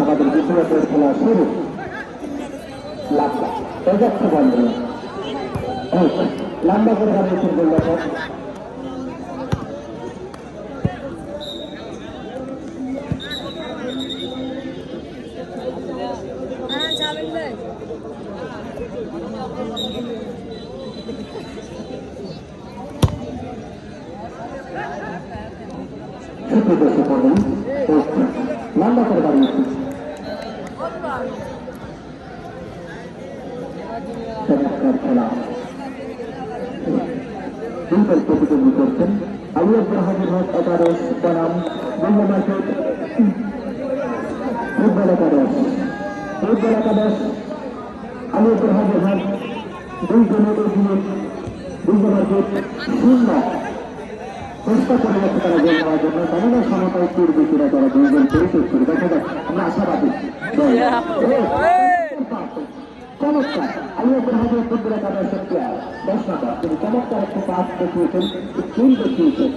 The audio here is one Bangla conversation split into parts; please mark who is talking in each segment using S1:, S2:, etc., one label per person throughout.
S1: আমাদের বিশ্বকাপের খেলা শুরু। লম্বা করে বানিয়েছেন গোলরক্ষক। লম্বা করে বানিয়েছেন খেলা প্রতিদ্বন্দ্বী করছেন আলিয়াপুর হাজিরহাট একাদশ বনাম বঙ্গ মার্কেট ফুটবল একাদশ। ফুটবল একাদশ আলিয়াপুর হাজিরহাট 2 জনের এগিয়ে বঙ্গ মার্কেট 0 চেষ্টা করে যাচ্ছে তারা গোল করার জন্য। কেননা সমতায় পূর্বীরা তারা 2 গোল পরিশোধ করে দেখা যাক। আমরা আশাবাদী চমৎকার আলিয়াপুর হাজির ফুটবল একাদশের প্লেয়ার 10 নম্বর তিনি চমৎকার একটা পাস দেখিয়েছেন, স্কিল দেখিয়েছেন।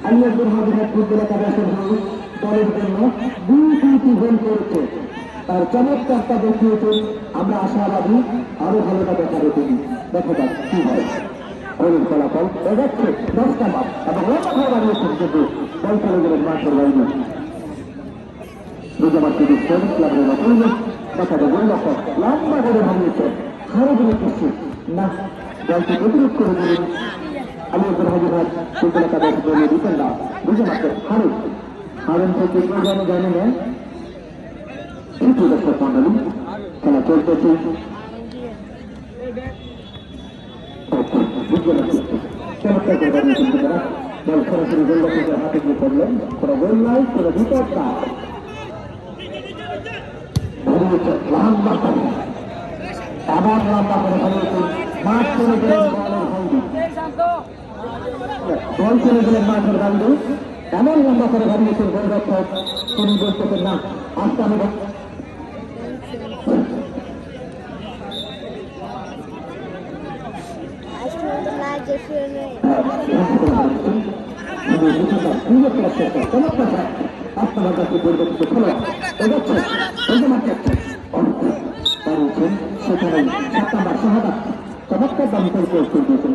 S1: আলিয়াপুর হাজির ফুটবল একাদশের দলের জন্য 2টি গোল করেছে, তার চমৎকারটা দেখিয়েছেন। আমরা আশাবাদী আরো ভালোটা দেখাবে তিনি। দেখা যাক কি হয়। গোলের ফলাফল যাচ্ছে 10 নম্বর এবং লম্বা করে বানিয়েছেন, কিন্তু বল চলে গেলেন মাঠের বাইরে। দেখা যায় গোলরক্ষক লম্বা করে বানিয়েছেন, হারে দিলে কিছু না, বলটি প্রতিরোধ করে দিলেন। আলিয়াপুর হাজিরহাট ফুটবল একাদশ দলীয় দিতেন না, বুঝে মাত্র হারুন হারুন থেকে কেউ জানে না। দর্শক মন্ডলী খেলা চলতেছে। বল সরাসরি গোলরক্ষকের হাতে গিয়ে পড়লেন, কোনো গোল নাই, কোনো বিপদ না। লম্বা করে আবার লম্বা করে বানিয়েছেন, মাঠ চলে গেলেন বলের ভঙ্গি, বল চলে গেলেন মাঠের বান্ধব। এমন লম্বা করে বানিয়েছেন গোলরক্ষক, তিনি বলতেছেন না আস্তে আমি সেখানে 7 নম্বর শাহাদাত চমৎকার দাম করে দিয়েছেন।